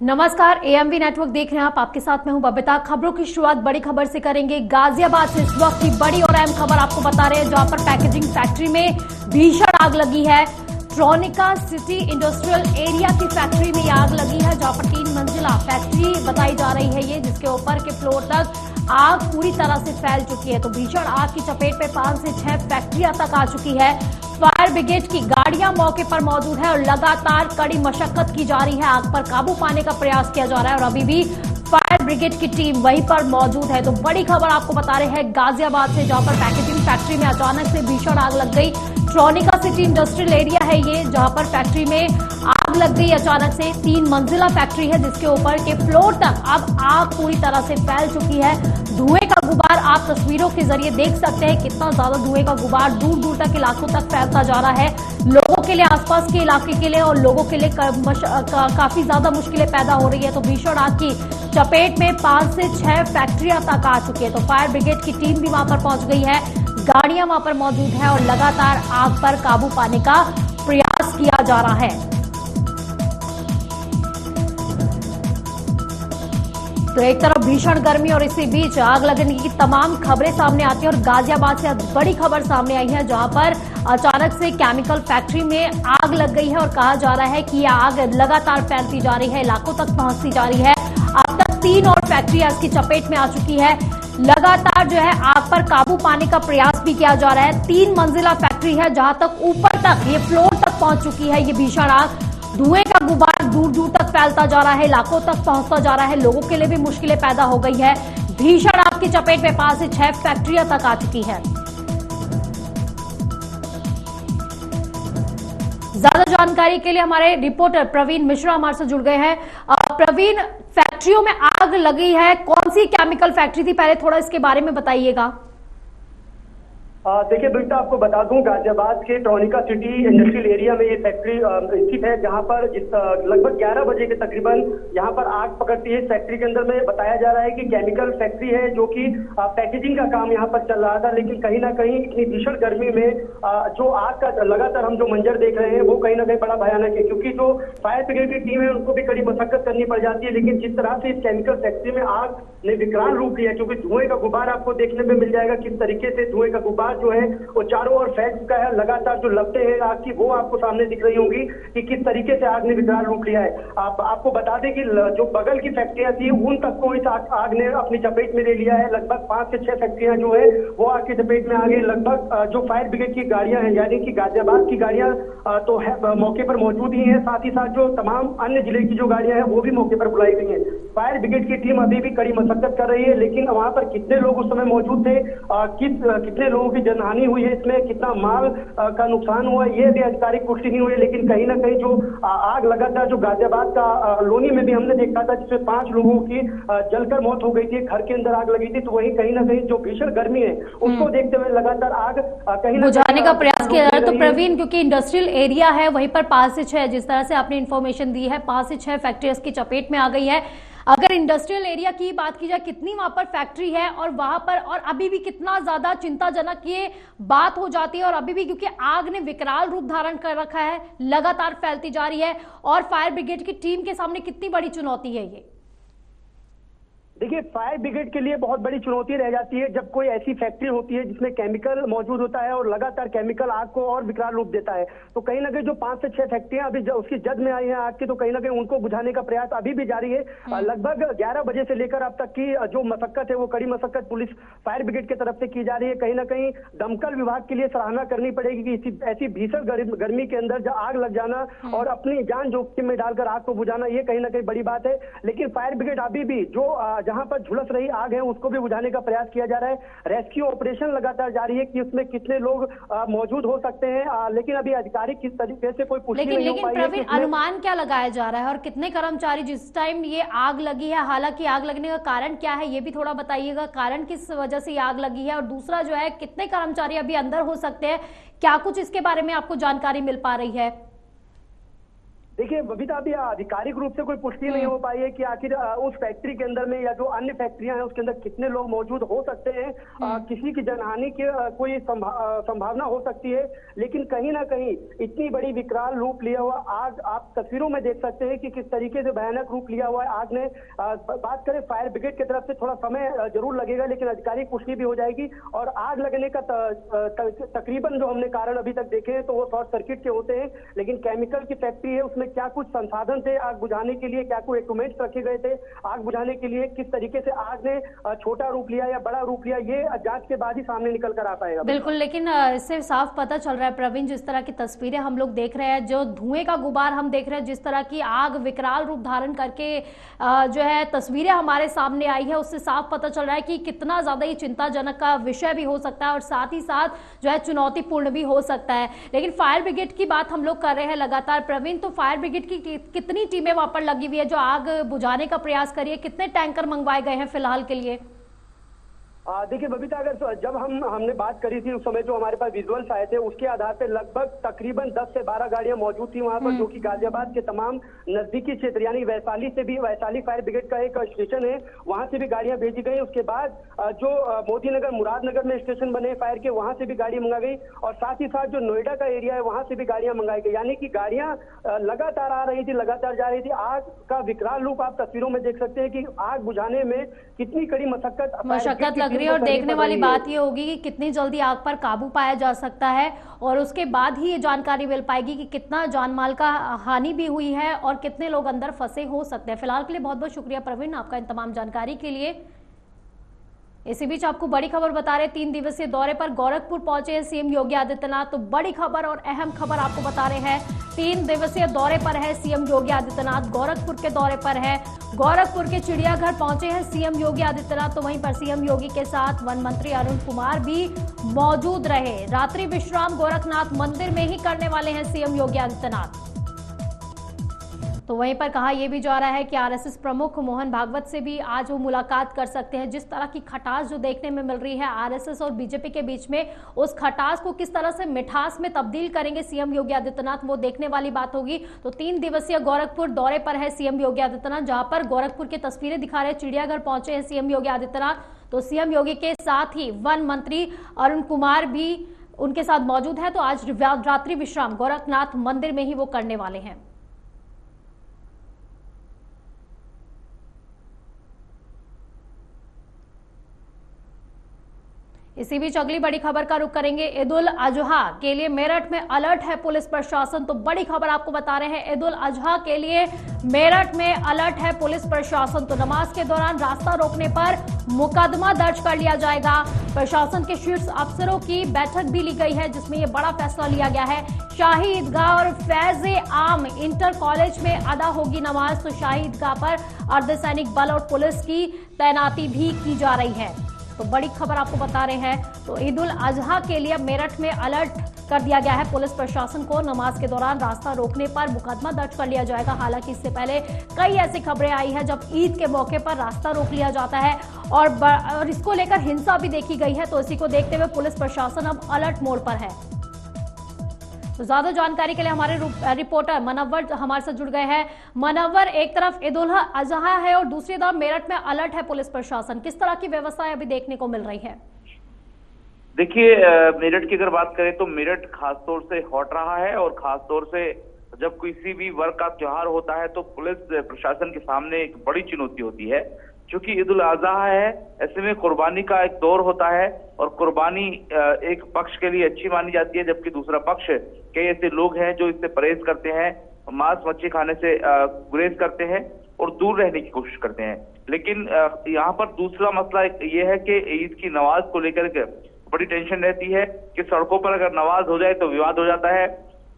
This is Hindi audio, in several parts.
नमस्कार, एएमवी नेटवर्क देख रहे हैं आप। आपके साथ मैं हूं बबीता। खबरों की शुरुआत बड़ी खबर से करेंगे। गाजियाबाद से इस वक्त की बड़ी और अहम खबर आपको बता रहे हैं, जहां पर पैकेजिंग फैक्ट्री में भीषण आग लगी है। ट्रोनिका सिटी इंडस्ट्रियल एरिया की फैक्ट्री में आग लगी है, जहां पर 3 मंजिला फैक्ट्री बताई जा रही है ये, जिसके ऊपर के फ्लोर तक आग पूरी तरह से फैल चुकी है। तो भीषण आग की चपेट में 5 से 6 फैक्ट्रियां तक आ चुकी है। फायर ब्रिगेड की गाड़ियां मौके पर मौजूद है और लगातार कड़ी मशक्कत की जा रही है। आग पर काबू पाने का प्रयास किया जा रहा है और अभी भी फायर ब्रिगेड की टीम वहीं पर मौजूद है। तो बड़ी खबर आपको बता रहे हैं गाजियाबाद से, जहां पर पैकेजिंग फैक्ट्री में अचानक से भीषण आग लग गई। ट्रोनिका सिटी इंडस्ट्रियल एरिया है ये, जहां पर फैक्ट्री में आग लग गई अचानक से। 3 मंजिला फैक्ट्री है, जिसके ऊपर के फ्लोर तक अब आग पूरी तरह से फैल चुकी है। धुएं का गुबार आप तस्वीरों के जरिए देख सकते हैं, कितना ज्यादा धुएं का गुबार दूर दूर तक इलाकों तक फैलता जा रहा है। लोगों के लिए, आसपास के इलाके के लिए और लोगों के लिए काफी ज्यादा मुश्किलें पैदा हो रही है। तो भीषण आग की चपेट में 5 से 6 फैक्ट्रियां तक आ चुकी है। तो फायर ब्रिगेड की टीम भी वहां पर पहुंच गई है, गाड़ियां वहां पर मौजूद है और लगातार आग पर काबू पाने का प्रयास किया जा रहा है। तो एक तरफ भीषण गर्मी और इसी बीच आग लगने की तमाम खबरें सामने आती हैं और गाजियाबाद से बड़ी खबर सामने आई है, जहां पर अचानक से केमिकल फैक्ट्री में आग लग गई है और कहा जा रहा है कि यह आग लगातार फैलती जा रही है, इलाकों तक पहुंचती जा रही है। अब तक 3 और फैक्ट्रियां इसकी चपेट में आ चुकी है। लगातार जो है आग पर काबू पाने का प्रयास भी किया जा रहा है। 3 मंजिला फैक्ट्री है, जहां तक ऊपर तक ये फ्लोर तक पहुंच चुकी है ये भीषण आग। धुएं का गुबार दूर दूर तक फैलता जा रहा है, इलाकों तक पहुंचता जा रहा है। लोगों के लिए भी मुश्किलें पैदा हो गई है। भीषण आग की चपेट में 5 से 6 फैक्ट्रियां तक आ चुकी है। ज्यादा जानकारी के लिए हमारे रिपोर्टर प्रवीण मिश्रा हमारे से जुड़ गए हैं। प्रवीण, फैक्ट्रियों में आग लगी है, कौन सी केमिकल फैक्ट्री थी, पहले थोड़ा इसके बारे में बताइएगा। देखिए बेटा, आपको बता दूं, गाजियाबाद के ट्रोनिका सिटी इंडस्ट्रियल एरिया में ये फैक्ट्री स्थित है, जहां पर लगभग 11 बजे के तकरीबन यहां पर आग पकड़ती है। इस फैक्ट्री के अंदर में बताया जा रहा है कि केमिकल फैक्ट्री है, जो कि पैकेजिंग का काम यहां पर चल रहा था। लेकिन कहीं ना कहीं इतनी भीषण गर्मी में जो आग का लगातार हम जो मंजर देख रहे हैं वो कहीं ना कहीं बड़ा भयानक है, क्योंकि जो फायर ब्रिगेड की टीम है उनको भी कड़ी मशक्कत करनी पड़ जाती है। लेकिन जिस तरह से इस केमिकल फैक्ट्री में आग ने विकराल रूप लिया, क्योंकि धुएं का गुबार आपको देखने में मिल जाएगा किस तरीके से धुएं का गुबार जो है वो चारों ओर फैल चुका है। लगातार जो लपटें हैं आग की वो आपको सामने दिख रही होंगी कि किस तरीके से आग ने विकराल रूप लिया है। आपको बता दें कि जो बगल की फैक्ट्रियां थी उन तक को इस आग ने अपनी चपेट में ले लिया है। लगभग 5 से 6 फैक्ट्रियां जो है वो आग की चपेट में आ गई। लगभग जो फायर ब्रिगेड की गाड़ियां हैं, यानी कि गाजियाबाद की गाड़ियां तो है मौके पर मौजूद ही है, साथ ही साथ जो तमाम अन्य जिले की जो गाड़ियां हैं वो भी मौके पर बुलाई गई है। फायर ब्रिगेड की टीम अभी भी कड़ी मशक्कत कर रही है, लेकिन वहां पर कितने लोग उस समय मौजूद थे, कितने लोगों की जनहानि हुई है, इसमें कितना माल का नुकसान हुआ, ये भी आधिकारिक पुष्टि नहीं हुई। लेकिन कहीं ना कहीं जो आग लगातार जो गाजियाबाद का लोनी में भी हमने देखा था, जिसमें 5 लोगों की जलकर मौत हो गई थी, घर के अंदर आग लगी थी। तो वहीं कहीं ना कहीं जो भीषण गर्मी है उसको देखते हुए लगातार आग कहीं बुझाने का प्रयास किया जा रहा है। तो प्रवीण, क्योंकि इंडस्ट्रियल एरिया है, वहीं पर 5 से 6, जिस तरह से आपने इन्फॉर्मेशन दी है, 5 से 6 फैक्ट्रीज की चपेट में आ गई है। अगर इंडस्ट्रियल एरिया की बात की जाए, कितनी वहां पर फैक्ट्री है और वहां पर और अभी भी कितना ज्यादा चिंताजनक ये बात हो जाती है, और अभी भी क्योंकि आग ने विकराल रूप धारण कर रखा है, लगातार फैलती जा रही है, और फायर ब्रिगेड की टीम के सामने कितनी बड़ी चुनौती है ये। देखिए, फायर ब्रिगेड के लिए बहुत बड़ी चुनौती रह जाती है जब कोई ऐसी फैक्ट्री होती है जिसमें केमिकल मौजूद होता है और लगातार केमिकल आग को और विकराल रूप देता है। तो कहीं ना कहीं जो 5 से 6 फैक्ट्रियां अभी उसकी जद में आई हैं आग की, तो कहीं ना कहीं उनको बुझाने का प्रयास अभी भी जारी है। लगभग 11 बजे से लेकर अब तक की जो मशक्कत है वो कड़ी मशक्कत पुलिस फायर ब्रिगेड की तरफ से की जा रही है। कहीं ना कहीं दमकल विभाग के लिए सराहना करनी पड़ेगी कि ऐसी भीषण गर्मी के अंदर जब आग लग जाना और अपनी जान जोखिम में डालकर आग को बुझाना, ये कहीं ना कहीं बड़ी बात है। लेकिन फायर ब्रिगेड अभी भी जो जहां पर झुलस रही आग है उसको भी बुझाने का प्रयास किया जा रहा है। रेस्क्यू ऑपरेशन लगातार जारी है कि उसमें कितने लोग मौजूद हो सकते हैं, लेकिन अभी आधिकारिक किस तरीके से कोई पुष्टि नहीं हो पाई है। प्रवीण, अनुमान क्या लगाया जा रहा है और कितने कर्मचारी जिस टाइम ये आग लगी है, हालांकि आग लगने का कारण क्या है ये भी थोड़ा बताइएगा, कारण किस वजह से ये आग लगी है, और दूसरा जो है कितने कर्मचारी अभी अंदर हो सकते हैं, क्या कुछ इसके बारे में आपको जानकारी मिल पा रही है। देखिए बबीता, अभी आधिकारिक रूप से कोई पुष्टि नहीं हो पाई है कि आखिर उस फैक्ट्री के अंदर में या जो अन्य फैक्ट्रियां हैं उसके अंदर कितने लोग मौजूद हो सकते हैं। किसी की जनहानि की कोई संभावना हो सकती है, लेकिन कहीं ना कहीं इतनी बड़ी विकराल रूप लिया हुआ आग आप तस्वीरों में देख सकते हैं कि किस तरीके से भयानक रूप लिया हुआ है आग ने। बात करें फायर ब्रिगेड की तरफ से थोड़ा समय जरूर लगेगा, लेकिन आधिकारिक पुष्टि भी हो जाएगी। और आग लगने का तकरीबन जो हमने कारण अभी तक देखे हैं तो वो शॉर्ट सर्किट के होते हैं, लेकिन केमिकल की फैक्ट्री है, उसमें क्या कुछ संसाधन थे आग बुझाने के लिए, क्या कुछ इक्विपमेंट्स रखे गए थे आग बुझाने के लिए, किस तरीके से आग ने छोटा रूप लिया या बड़ा रूप लिया, ये जांच के बाद ही सामने निकल कर आ पाएगा। बिल्कुल, लेकिन इससे साफ पता चल रहा है प्रवीण, जिस तरह की तस्वीरें हम लोग देख रहे हैं, जो धुएं का गुबार हम देख रहे हैं, जिस तरह की आग विकराल रूप धारण करके जो है तस्वीरें हमारे सामने आई है, उससे साफ पता चल रहा है कि कितना ज्यादा ये चिंताजनक का विषय भी हो सकता है और साथ ही साथ जो है चुनौतीपूर्ण भी हो सकता है। लेकिन फायर ब्रिगेड की बात हम लोग कर रहे हैं लगातार प्रवीण, तो फायर ब्रिगेड की कितनी टीमें वहां पर लगी हुई है जो आग बुझाने का प्रयास करिए, कितने टैंकर मंगवाए गए हैं फिलहाल के लिए? देखिए बबीता, अगर जब हमने बात करी थी उस समय जो हमारे पास विजुअल्स आए थे उसके आधार पे लगभग तकरीबन 10 से 12 गाड़ियां मौजूद थी वहां पर, जो कि गाजियाबाद के तमाम नजदीकी क्षेत्र यानी वैशाली से भी, वैशाली फायर ब्रिगेड का एक स्टेशन है, वहां से भी गाड़ियां भेजी गई। उसके बाद जो मोदी नगर मुरादनगर में स्टेशन बने फायर के, वहां से भी गाड़ी मंगा गई और साथ ही साथ जो नोएडा का एरिया है वहां से भी गाड़ियां मंगाई गई, यानी कि गाड़ियां लगातार आ रही थी, लगातार जा रही थी। आग का विकराल रूप आप तस्वीरों में देख सकते हैं कि आग बुझाने में कितनी कड़ी मशक्कत लग रही है और देखने वाली बात ये होगी कि कितनी जल्दी आग पर काबू पाया जा सकता है और उसके बाद ही ये जानकारी मिल पाएगी कि कितना जानमाल का हानि भी हुई है और कितने लोग अंदर फंसे हो सकते हैं। फिलहाल के लिए बहुत बहुत शुक्रिया प्रवीण आपका इन तमाम जानकारी के लिए। इसी बीच आपको बड़ी खबर बता रहे, 3 दिवसीय दौरे पर गोरखपुर पहुंचे हैं सीएम योगी आदित्यनाथ। तो बड़ी खबर और अहम खबर आपको बता रहे हैं, 3 दिवसीय दौरे पर है सीएम योगी आदित्यनाथ, गोरखपुर के दौरे पर है। गोरखपुर के चिड़ियाघर पहुंचे हैं सीएम योगी आदित्यनाथ, तो वहीं पर सीएम योगी के साथ वन मंत्री अरुण कुमार भी मौजूद रहे। रात्रि विश्राम गोरखनाथ मंदिर में ही करने वाले हैं सीएम योगी आदित्यनाथ। तो वहीं पर कहा यह भी जा रहा है कि आरएसएस प्रमुख मोहन भागवत से भी आज वो मुलाकात कर सकते हैं। जिस तरह की खटास जो देखने में मिल रही है आरएसएस और बीजेपी के बीच में, उस खटास को किस तरह से मिठास में तब्दील करेंगे सीएम योगी आदित्यनाथ, वो देखने वाली बात होगी। तो 3 दिवसीय गोरखपुर दौरे पर है सीएम योगी आदित्यनाथ, जहां पर गोरखपुर की तस्वीरें दिखा रहे, चिड़ियाघर पहुंचे हैं सीएम योगी आदित्यनाथ। तो सीएम योगी के साथ ही वन मंत्री अरुण कुमार भी उनके साथ मौजूद है। तो आज रात्रि विश्राम गोरखनाथ मंदिर में ही वो करने वाले हैं। इसी बीच अगली बड़ी खबर का रुख करेंगे। ईद उल अजहा के लिए मेरठ में अलर्ट है पुलिस प्रशासन। तो बड़ी खबर आपको बता रहे हैं, ईद उल अजहा के लिए मेरठ में अलर्ट है पुलिस प्रशासन। तो नमाज के दौरान रास्ता रोकने पर मुकदमा दर्ज कर लिया जाएगा। प्रशासन के शीर्ष अफसरों की बैठक भी ली गई है, जिसमें यह बड़ा फैसला लिया गया है। शाही ईदगाह और फैज आम इंटर कॉलेज में अदा होगी नमाज। तो शाही ईदगाह पर अर्धसैनिक बल और पुलिस की तैनाती भी की जा रही है। तो बड़ी खबर आपको बता रहे हैं, तो ईद उल अजहा के लिए मेरठ में अलर्ट कर दिया गया है पुलिस प्रशासन को। नमाज के दौरान रास्ता रोकने पर मुकदमा दर्ज कर लिया जाएगा। हालांकि इससे पहले कई ऐसी खबरें आई है जब ईद के मौके पर रास्ता रोक लिया जाता है और इसको लेकर हिंसा भी देखी गई है। तो इसी को देखते हुए पुलिस प्रशासन अब अलर्ट मोड पर है। तो ज्यादा जानकारी के लिए हमारे रिपोर्टर मनव्वर हमारे साथ जुड़ गए हैं। मनव्वर, एक तरफ ईद उल अजहा है और दूसरी तरफ मेरठ में अलर्ट है पुलिस प्रशासन, किस तरह की व्यवस्थाएं अभी देखने को मिल रही है? देखिए, मेरठ की अगर बात करें तो मेरठ खासतौर से हॉट रहा है और खासतौर से जब किसी भी वर्ग का त्योहार होता है तो पुलिस प्रशासन के सामने एक बड़ी चुनौती होती है। क्योंकि ईद उल अजहा है, ऐसे में कुर्बानी का एक दौर होता है और कुर्बानी एक पक्ष के लिए अच्छी मानी जाती है, जबकि दूसरा पक्ष कई ऐसे लोग हैं जो इससे परहेज करते हैं, मांस मच्छी खाने से गुरेज करते हैं और दूर रहने की कोशिश करते हैं। लेकिन यहाँ पर दूसरा मसला ये है कि ईद की नमाज को लेकर बड़ी टेंशन रहती है कि सड़कों पर अगर नमाज हो जाए तो विवाद हो जाता है।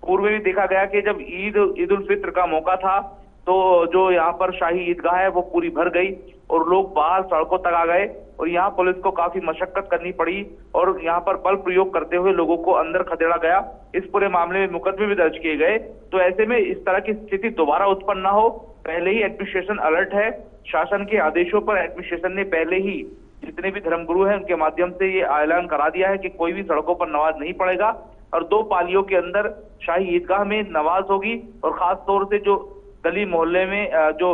पूर्व में भी देखा गया कि जब ईद उल फित्र का मौका था तो जो यहाँ पर शाही ईदगाह है वो पूरी भर गई और लोग बाहर सड़कों तक आ गए और यहाँ पुलिस को काफी मशक्कत करनी पड़ी और यहाँ पर बल प्रयोग करते हुए लोगों को अंदर खदेड़ा गया। इस पूरे मामले में मुकदमे भी दर्ज किए गए। तो ऐसे में इस तरह की स्थिति दोबारा उत्पन्न न हो, पहले ही एडमिनिस्ट्रेशन अलर्ट है। शासन के आदेशों पर एडमिनिस्ट्रेशन ने पहले ही जितने भी धर्मगुरु हैं उनके माध्यम से ये ऐलान करा दिया है कि कोई भी सड़कों पर नमाज नहीं पढ़ेगा। और 2 पालियों के अंदर शाही ईदगाह में नमाज होगी। और खास तौर से जो गली मोहल्ले में जो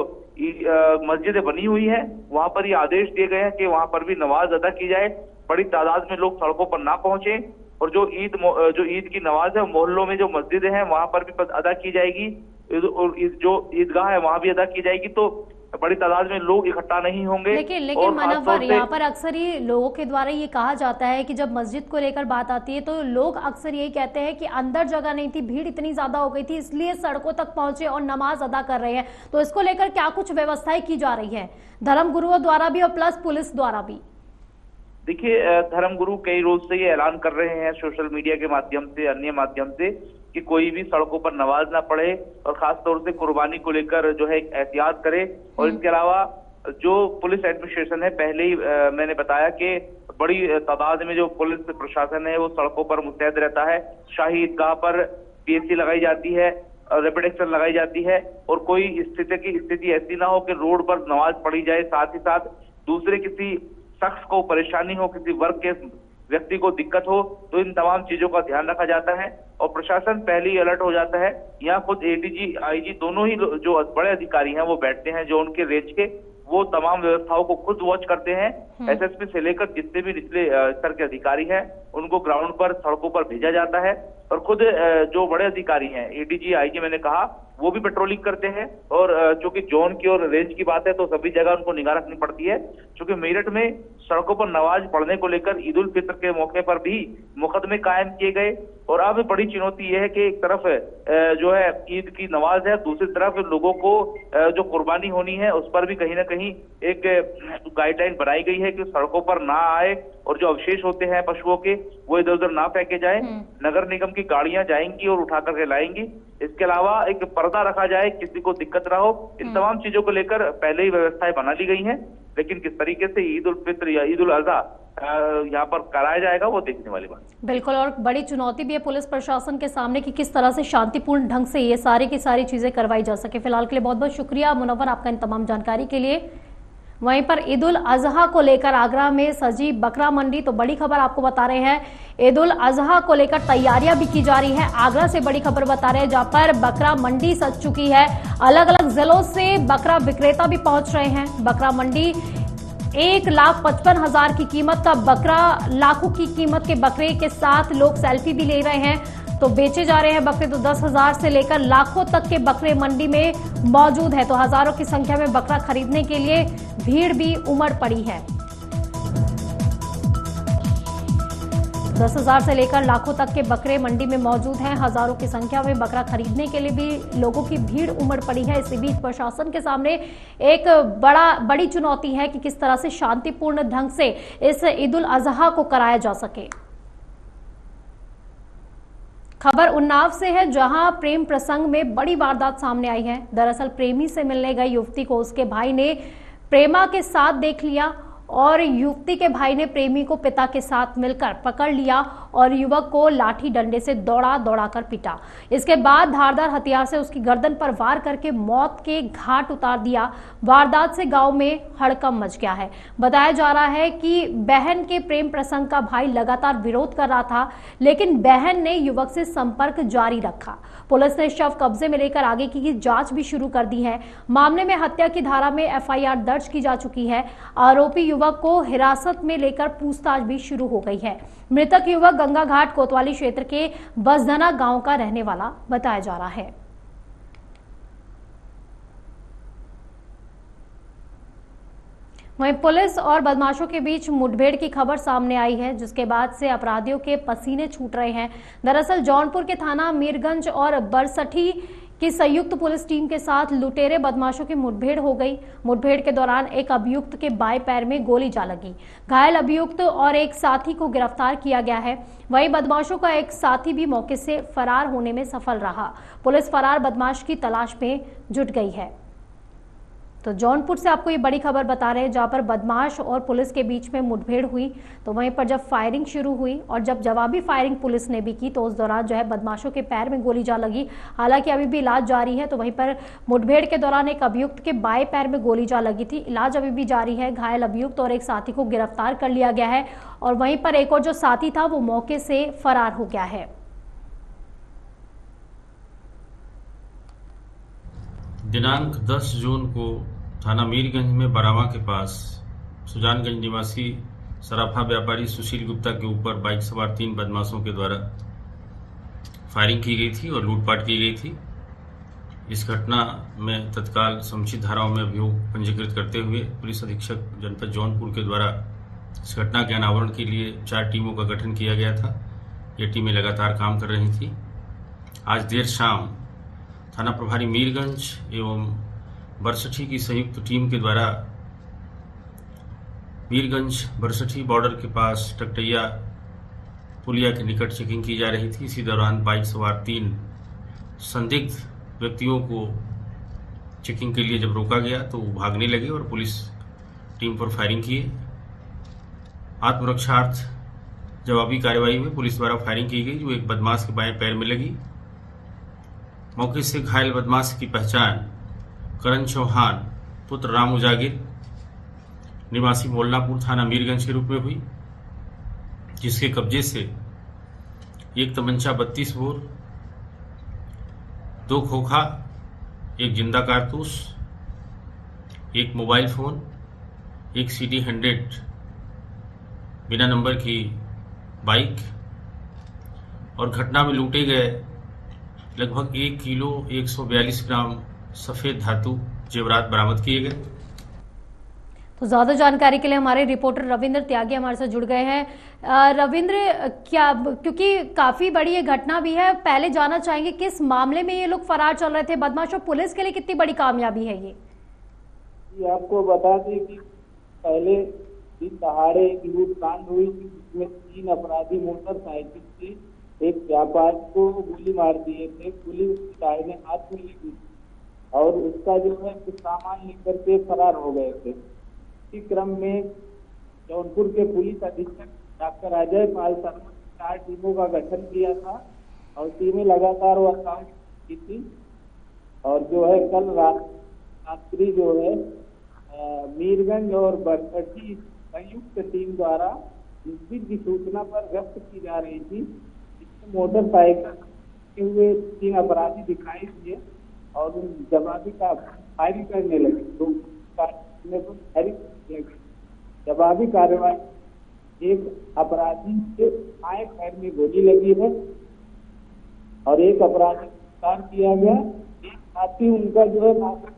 मस्जिदें बनी हुई है वहां पर ये आदेश दिए गए हैं कि वहां पर भी नमाज अदा की जाए, बड़ी तादाद में लोग सड़कों पर ना पहुंचे। और जो ईद की नमाज है मोहल्लों में जो मस्जिदें हैं वहां पर भी अदा की जाएगी, और जो ईदगाह है वहां भी अदा की जाएगी। तो बड़ी तादाद में लोग इकट्ठा नहीं होंगे। लेकिन मनव्वर, यहाँ पर अक्सर ही लोगों के द्वारा ये कहा जाता है कि जब मस्जिद को लेकर बात आती है तो लोग अक्सर यही कहते हैं कि अंदर जगह नहीं थी, भीड़ इतनी ज्यादा हो गई थी, इसलिए सड़कों तक पहुंचे और नमाज अदा कर रहे हैं। तो इसको लेकर क्या कुछ व्यवस्थाएं की जा रही है धर्मगुरुओं द्वारा भी और प्लस पुलिस द्वारा भी? देखिए, धर्मगुरु कई रोज से ये ऐलान कर रहे हैं सोशल मीडिया के माध्यम से, अन्य माध्यम से, कि कोई भी सड़कों पर नमाज ना पढ़े और खास तौर से कुर्बानी को लेकर जो है एहतियात करे। और इसके अलावा जो पुलिस एडमिनिस्ट्रेशन है, पहले ही मैंने बताया कि बड़ी तादाद में जो पुलिस प्रशासन है वो सड़कों पर मुस्तैद रहता है। शाही ईदगाह पर पीएससी लगाई जाती है, रैपिड एक्शन लगाई जाती है, और कोई स्थिति ऐसी ना हो कि रोड पर नमाज पढ़ी जाए, साथ ही साथ दूसरे किसी शख्स को परेशानी हो, किसी वर्ग के व्यक्ति को दिक्कत हो, तो इन तमाम चीजों का ध्यान रखा जाता है और प्रशासन पहले ही अलर्ट हो जाता है। यहाँ खुद एडीजी आईजी दोनों ही जो बड़े अधिकारी हैं वो बैठते हैं, जो उनके रेंज के, वो तमाम व्यवस्थाओं को खुद वॉच करते हैं। एसएसपी से लेकर जितने भी निचले स्तर के अधिकारी हैं उनको ग्राउंड पर सड़कों पर भेजा जाता है, और खुद जो बड़े अधिकारी हैं एडीजी आईजी मैंने कहा वो भी पेट्रोलिंग करते हैं। और चूंकि जोन की और रेंज की बात है तो सभी जगह उनको निगाह रखनी पड़ती है। चूंकि मेरठ में सड़कों पर नमाज पढ़ने को लेकर ईद उल फित्र के मौके पर भी मुकदमे कायम किए गए। और अब बड़ी चुनौती यह है कि एक तरफ जो है ईद की नमाज है, दूसरी तरफ लोगों को जो कुर्बानी होनी है उस पर भी कहीं ना कहीं एक गाइडलाइन बनाई गई है कि सड़कों पर ना आए, और जो अवशेष होते हैं पशुओं के वो इधर उधर ना फेंके जाए। नगर निगम की गाड़ियां जाएंगी और उठा करके लाएंगी। इसके अलावा एक पर्दा रखा जाए, किसी को दिक्कत ना हो। इन तमाम चीजों को लेकर पहले ही व्यवस्थाएं बना ली गई हैं, लेकिन किस तरीके से ईद उल फित्र या ईद उल अजहा यहाँ पर कराया जाएगा वो देखने वाली बात। बिल्कुल, और बड़ी चुनौती भी है पुलिस प्रशासन के सामने कि किस तरह से शांतिपूर्ण ढंग से ये सारी की सारी चीजें करवाई जा सके। फिलहाल के लिए बहुत बहुत शुक्रिया मुनव्वर आपका इन तमाम जानकारी के लिए। वहीं पर ईद उल अजहा को लेकर आगरा में सजी बकरा मंडी, तो बड़ी खबर आपको बता रहे हैं, ईद उल अजहा को लेकर तैयारियां भी की जा रही है। आगरा से बड़ी खबर बता रहे हैं जहां पर बकरा मंडी सज चुकी है। अलग अलग जिलों से बकरा विक्रेता भी पहुंच रहे हैं। बकरा मंडी 1,55,000 की कीमत का बकरा, लाखों की कीमत के बकरे के साथ लोग सेल्फी भी ले रहे हैं, तो बेचे जा रहे हैं बकरे। तो 10,000 से लेकर लाखों तक के बकरे मंडी में मौजूद है। तो हजारों की संख्या में बकरा खरीदने के लिए भीड़ भी उमड़ पड़ी है। 10,000 से लेकर लाखों तक के बकरे मंडी में मौजूद हैं। हजारों की संख्या में बकरा खरीदने के लिए भी लोगों की भीड़ उमड़ पड़ी है। इसी बीच प्रशासन के सामने एक बड़ी चुनौती है कि किस तरह से शांतिपूर्ण ढंग से इस ईद उल अजहा को कराया जा सके। खबर उन्नाव से है जहां प्रेम प्रसंग में बड़ी वारदात सामने आई है। दरअसल प्रेमी से मिलने गई युवती को उसके भाई ने प्रेमा के साथ देख लिया और युवती के भाई ने प्रेमी को पिता के साथ मिलकर पकड़ लिया और युवक को लाठी डंडे से दौड़ा कर पीटा। इसके बाद धारदार हथियार से उसकी गर्दन पर वार करके मौत के घाट उतार दिया। वारदात से गांव में हड़कंप मच गया है। बताया जा रहा है कि बहन के प्रेम प्रसंग का भाई लगातार विरोध कर रहा था, लेकिन बहन ने युवक से संपर्क जारी रखा। पुलिस ने शव कब्जे में लेकर आगे की जांच भी शुरू कर दी है। मामले में हत्या की धारा में एफआईआर दर्ज की जा चुकी है। आरोपी युवक को हिरासत में लेकर पूछताछ भी शुरू हो गई है। मृतक युवक गंगा घाट कोतवाली क्षेत्र के बसधना गांव का रहने वाला बताया जा रहा है। वहीं पुलिस और बदमाशों के बीच मुठभेड़ की खबर सामने आई है, जिसके बाद से अपराधियों के पसीने छूट रहे हैं। दरअसल जौनपुर के थाना मीरगंज और बरसठी की संयुक्त पुलिस टीम के साथ लुटेरे बदमाशों की मुठभेड़ हो गई। मुठभेड़ के दौरान एक अभियुक्त के बाएं पैर में गोली जा लगी। घायल अभियुक्त और एक साथी को गिरफ्तार किया गया है। वहीं बदमाशों का एक साथी भी मौके से फरार होने में सफल रहा। पुलिस फरार बदमाश की तलाश में जुट गई है। तो जौनपुर से आपको ये बड़ी खबर बता रहे हैं जहां पर बदमाश और पुलिस के बीच में मुठभेड़ हुई, तो वहीं पर जब फायरिंग शुरू हुई और जब जवाबी फायरिंग पुलिस ने भी की तो उस दौरान जो है बदमाशों के पैर में गोली जा लगी। हालांकि अभी भी इलाज जारी है। तो वहीं पर मुठभेड़ के दौरान एक अभियुक्त के बाएं पैर में गोली जा लगी थी। इलाज अभी भी जारी है। घायल अभियुक्त और एक साथी को गिरफ्तार कर लिया गया है और वहीं पर एक और जो साथी था वो मौके से फरार हो गया है। दिनांक 10 जून को थाना मीरगंज में बरावा के पास सुजानगंज निवासी सराफा व्यापारी सुशील गुप्ता के ऊपर बाइक सवार 3 बदमाशों के द्वारा फायरिंग की गई थी और लूटपाट की गई थी। इस घटना में तत्काल समुचित धाराओं में अभियोग पंजीकृत करते हुए पुलिस अधीक्षक जनपद जौनपुर के द्वारा इस घटना के अनावरण के लिए 4 टीमों का गठन किया गया था। ये टीमें लगातार काम कर रही थी। आज देर शाम थाना प्रभारी मीरगंज एवं बरसठी की संयुक्त टीम के द्वारा मीरगंज बरसठी बॉर्डर के पास टकटैया पुलिया के निकट चेकिंग की जा रही थी। इसी दौरान बाइक सवार 3 संदिग्ध व्यक्तियों को चेकिंग के लिए जब रोका गया तो वो भागने लगे और पुलिस टीम पर फायरिंग किए। आत्मरक्षार्थ जवाबी कार्रवाई में पुलिस द्वारा फायरिंग की गई, जो एक बदमाश के बाएं पैर में लगी। मौके से घायल बदमाश की पहचान करण चौहान पुत्र राम उजागिर निवासी मोलनापुर थाना मीरगंज के रूप में हुई, जिसके कब्जे से एक तमंचा 32 बोर, 2 खोखा, एक जिंदा कारतूस, एक मोबाइल फोन, एक CD 100 बिना नंबर की बाइक और घटना में लूटे गए लगभग 1 किलो 142 ग्राम सफेद धातु जेवरात बरामद किए गए। तो ज्यादा जानकारी के लिए हमारे रिपोर्टर रविंद्र त्यागी हमारे साथ जुड़ गए हैं। रविंद्र, क्या क्योंकि काफी बड़ी ये घटना भी है, पहले जानना चाहेंगे किस मामले में ये लोग फरार चल रहे थे बदमाश, और पुलिस के लिए कितनी बड़ी कामयाबी है ये? आपको बता दें कि पहले दिन दहाड़े एक लूटकांड हुई थी, जिसमें 3 अपराधी मोटरसाइकिल से एक व्यापारी को गोली मार दिए थे। पुलिस उसकी दाहिने हाथ में लगी और उसका जो है कुछ सामान लेकर के फरार हो गए थे। इसी क्रम में जौनपुर के पुलिस अधीक्षक डॉक्टर अजय पाल शर्मा 4 टीमों का गठन किया था और टीमें लगातार वर्कआउट की थी। और जो है कल रात्रि जो है मीरगंज और बरसठी संयुक्त टीम द्वारा मुखबिर की सूचना पर गश्त की जा रही थी। इसमें मोटरसाइकिल के हुए 3 अपराधी दिखाई दिए और उन जवाबी का फायरिंग करने लगे। जवाबी कार्रवाई एक अपराधी के बाएं पैर में गोली लगी है और एक अपराधी गिरफ्तार किया गया। एक साथी उनका जो है नाशक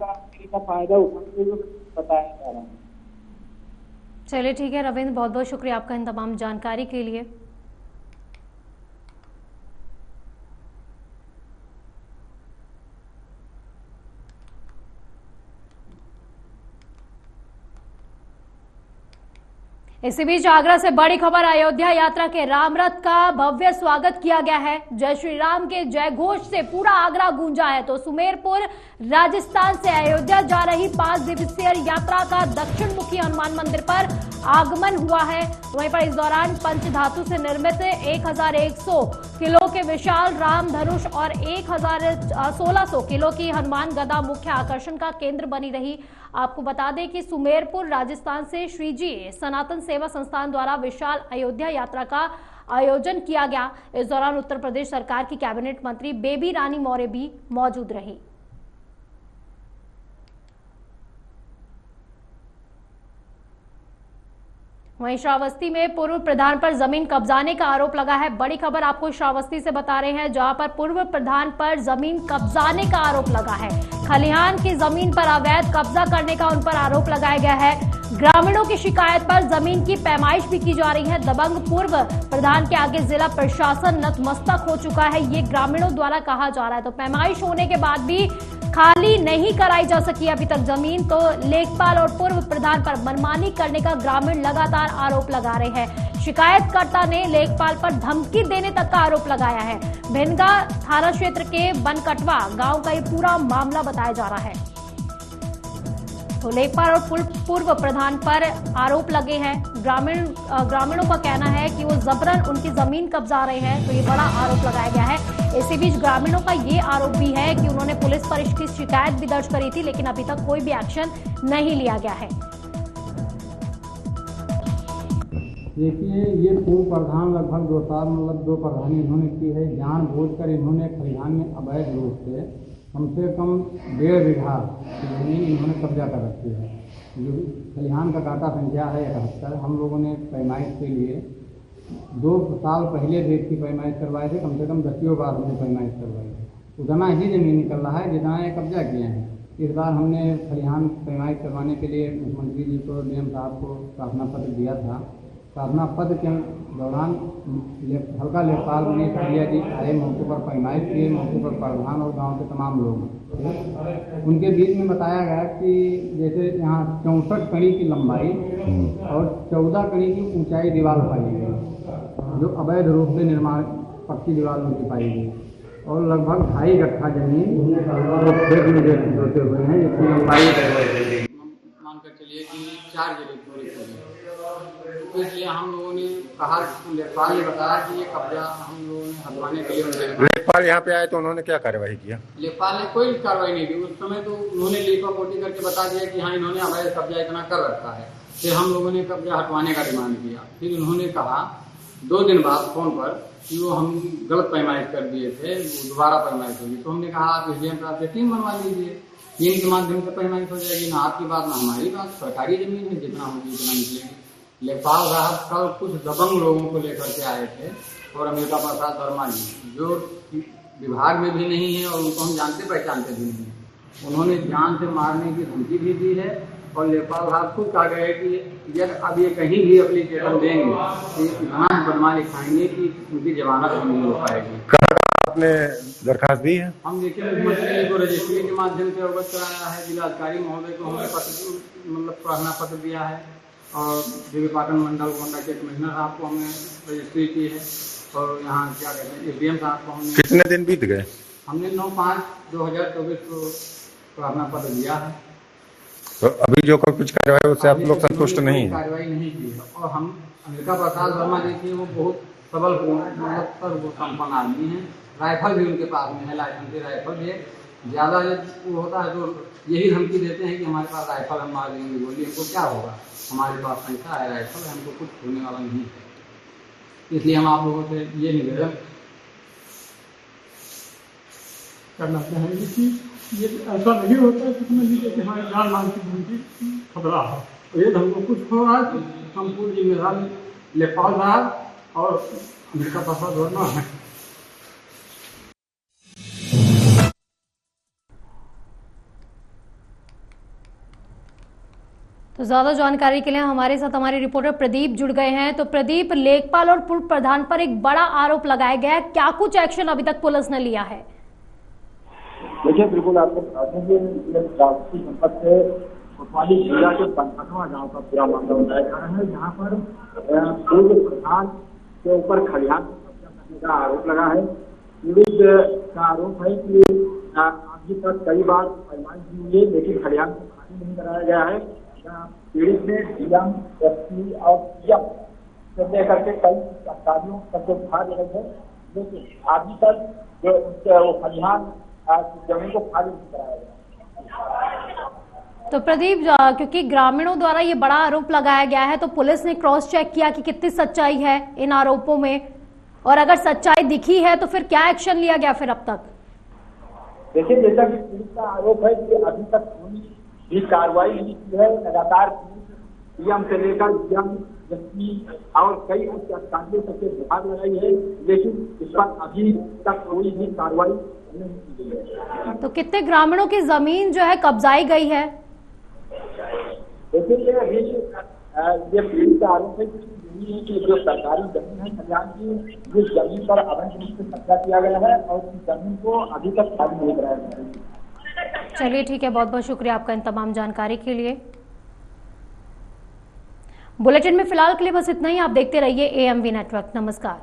का फायदा उठाते हुए बताया जा रहा है। चलिए ठीक है रविंद्र, बहुत बहुत शुक्रिया आपका इन तमाम जानकारी के लिए। इसी बीच आगरा से बड़ी खबर, अयोध्या यात्रा के रामरथ का भव्य स्वागत किया गया है। जय श्री राम के जय घोष से पूरा आगरा गूंजा है। तो सुमेरपुर राजस्थान से अयोध्या जा रही 5 दिवसीय यात्रा का दक्षिण मुखी हनुमान मंदिर पर आगमन हुआ है। वहीं पर इस दौरान पंचधातु से निर्मित 1100 किलो के विशाल राम धनुष और 1600 किलो की हनुमान गदा मुख्य आकर्षण का केंद्र बनी रही। आपको बता दें कि सुमेरपुर राजस्थान से श्रीजी सनातन सेवा संस्थान द्वारा विशाल अयोध्या यात्रा का आयोजन किया गया। इस दौरान उत्तर प्रदेश सरकार की कैबिनेट मंत्री बेबी रानी मौर्य भी मौजूद रही। वहीं श्रावस्ती में पूर्व प्रधान पर जमीन कब्जाने का आरोप लगा है। बड़ी खबर आपको श्रावस्ती से बता रहे हैं, जहां पर पूर्व प्रधान पर जमीन कब्जाने का आरोप लगा है। खलिहान की जमीन पर अवैध कब्जा करने का उन पर आरोप लगाया गया है। ग्रामीणों की शिकायत पर जमीन की पैमाइश भी की जा रही है। दबंग पूर्व प्रधान के आगे जिला प्रशासन नतमस्तक हो चुका है, ये ग्रामीणों द्वारा कहा जा रहा है। तो पैमाइश होने के बाद भी खाली नहीं कराई जा सकी अभी तक जमीन। तो लेखपाल और पूर्व प्रधान पर मनमानी करने का ग्रामीण लगातार आरोप लगा रहे हैं। शिकायतकर्ता ने लेखपाल पर धमकी देने तक का आरोप लगाया है। भिनगा थाना क्षेत्र के बनकटवा गांव का ये पूरा मामला बताया जा रहा है। तो लेखपाल और पूर्व प्रधान पर आरोप लगे हैं। ग्रामीणों का कहना है कि वो जबरन उनकी जमीन कब्जा रहे हैं। तो ये बड़ा आरोप लगाया गया है। इसी बीच ग्रामीणों का ये आरोप भी है कि उन्होंने पुलिस पर इसकी शिकायत भी दर्ज करी थी, लेकिन अभी तक कोई भी एक्शन नहीं लिया गया है। देखिए, ये पूर्व प्रधान लगभग 2 साल 2 प्रधानी इन्होंने की है। जानबूझकर इन्होंने खलिहान में अवैध रूप से कम से कम 1.5 बीघा जमीन इन्होंने कब्जा कर रखी है। जो खलिहान का काटा संख्या है 71। हम लोगों ने पैमाइश के लिए 2 साल पहले भी इसकी पैमाइश करवाए थे, कम से कम 10 बार हमने पैमाइश करवाई है। उतना ही ज़मीन निकल रहा है जितना ये कब्जा किए हैं। इस बार हमने खलिहान पैमाइश करवाने के लिए मुख्यमंत्री जी को, डीएम साहब को प्रार्थना पत्र दिया था। प्रार्थना पत्र के दौरान हल्का लेखपाल मनीष अढ़िया जी आए, मौके पर पैमाइश किए, मौके पर प्रधान और गांव के तमाम लोग। उनके बीच में बताया गया कि जैसे यहाँ 64 कड़ी की लंबाई और 14 कड़ी की ऊंचाई दीवार पाई गई, जो अवैध रूप से निर्माण पक्की दीवार उनकी पाई गई, और लगभग 2.5 कट्ठा जमीन खेत में जोते हुए हैं, जिसकी लंबाई मानकर चलिए कि 4 जगह पूरी करी। तो इसलिए हम लोगों ने कहा, लेखपाल ने बताया कि ये कब्जा हम लोगों ने हटवाने के लिए। लेखपाल यहाँ पे आए तो उन्होंने क्या कार्रवाई किया? लेखपाल ने कोई कार्रवाई नहीं की। उस समय तो उन्होंने लीपा पोटी करके बता दिया कि हाँ इन्होंने अवैध कब्जा इतना कर रखा है। फिर हम लोगों ने कब्जा हटवाने का डिमांड किया। फिर उन्होंने कहा 2 दिन बाद फोन पर कि वो हम गलत पैमाइश कर दिए थे, दोबारा पैमाइश होगी। तो हमने कहा आप एसडीएम साहब से टीम बनवा लीजिए, टीम के माध्यम से पैमाइश हो जाएगी। ना आपकी बात ना हमारी बात, सरकारी जमीन है, जितना होगी उतना निकलेगी। लेखपाल साहब कल कुछ दबंग लोगों को लेकर के आए थे, और अमेरिका प्रसाद वर्मा जी, जो विभाग में भी नहीं है और उनको हम जानते पहचानते भी नहीं है, उन्होंने जान से मारने की धमकी भी दी है। और लेखपाल साहब खुद कहा गए कि यदि अब ये कहीं भी एप्लीकेशन देंगे तो इतना बदमाश दिखाएंगे कि उनकी जमानत नहीं हो पाएगी। आपने दरखास्त दी है? हम देखिए मुख्यमंत्री जी को रजिस्ट्री के माध्यम से अवगत कराया है, जिलाधिकारी महोदय को हमने पत्र प्रार्थना पत्र दिया है, और देवीपाटन मंडल गोंडा के कमिश्नर साहब को हमने रजिस्ट्री की है, और यहाँ क्या कहते हैं एसडीएम साहब को हमने। कितने दिन बीत गए? हमने 9/5/2024 को प्रार्थना पत्र दिया है। तो अभी जो कुछ कार्रवाई उससे आप लोग संतुष्ट नहीं है? कार्रवाई नहीं की है। और हम अमेरिका प्रसाद वर्मा जी की, वो बहुत सबल वो संपन्न आदमी है, राइफल भी उनके पास में है, लाइसेंसी राइफल भी है। ज़्यादा जब वो होता है तो यही धमकी देते हैं कि हमारे पास राइफल हम मार देंगे गोली, हमको क्या होगा, हमारे पास पैसा है, राइफल है, हमको कुछ होने वाला नहीं है। इसलिए हम आप लोगों से ये निवेदन करना चाहेंगे कि ये ऐसा नहीं होता है कि समझ लीजिए कि हमारी जान मान की जिंदगी खतरा है। तो ये हमको कुछ हो रहा है तो हम पूरी जिम्मेदारी लेखपाल साहब और अमेरिका प्रसाद वर्मा है। तो ज्यादा जानकारी के लिए हमारे साथ हमारे रिपोर्टर प्रदीप जुड़ गए हैं। तो प्रदीप, लेखपाल और पूर्व प्रधान पर एक बड़ा आरोप लगाया गया है, क्या कुछ एक्शन अभी तक पुलिस ने लिया है? देखिए, बिल्कुल आपको बता दें कि संपत्ति से कोतवाली जिला के 55वां गांव का पूरा मामला बताया जा रहा है, जहां पर पूर्व प्रधान के ऊपर खलिहान करने का आरोप लगा है। पीड़ित का आरोप है कि अभी तक कई बार पैमाइश भी हुई है, लेकिन खलिहान को खाली नहीं कराया गया है। पीड़ित ने डीएम, एसपी और पीएम से लेकर के कई अधिकारियों सबको भाग लगे थे, लेकिन अभी तक जो वो खलिहान जमीन को खाली नहीं कराया गया। तो प्रदीप, क्योंकि ग्रामीणों द्वारा ये बड़ा आरोप लगाया गया है, तो पुलिस ने क्रॉस चेक किया कि कितनी सच्चाई है इन आरोपों में, और अगर सच्चाई दिखी है तो फिर क्या एक्शन लिया गया फिर अब तक? देखिए, जैसा कि पुलिस का आरोप है कि अभी तक कोई भी कार्रवाई नहीं की है। लगातार पीएम से लेकर डीएम, एसपी और कई उच्च अधिकारियों तक के गुहार लगाई है, लेकिन इस पर अभी तक कोई भी कार्रवाई नहीं की गई है। तो कितने ग्रामीणों की जमीन जो है कब्जाई गई है? देखिए, अभी ये पीड़ित का आरोप है कि जो सरकारी जमीन है कल्याण की, जिस जमीन पर अवैध रूप से कब्जा किया गया है, और उस जमीन को अभी तक खाली नहीं कराया गया है। चलिए ठीक है, बहुत बहुत शुक्रिया आपका इन तमाम जानकारी के लिए। बुलेटिन में फिलहाल के लिए बस इतना ही। आप देखते रहिए AMV नेटवर्क। नमस्कार।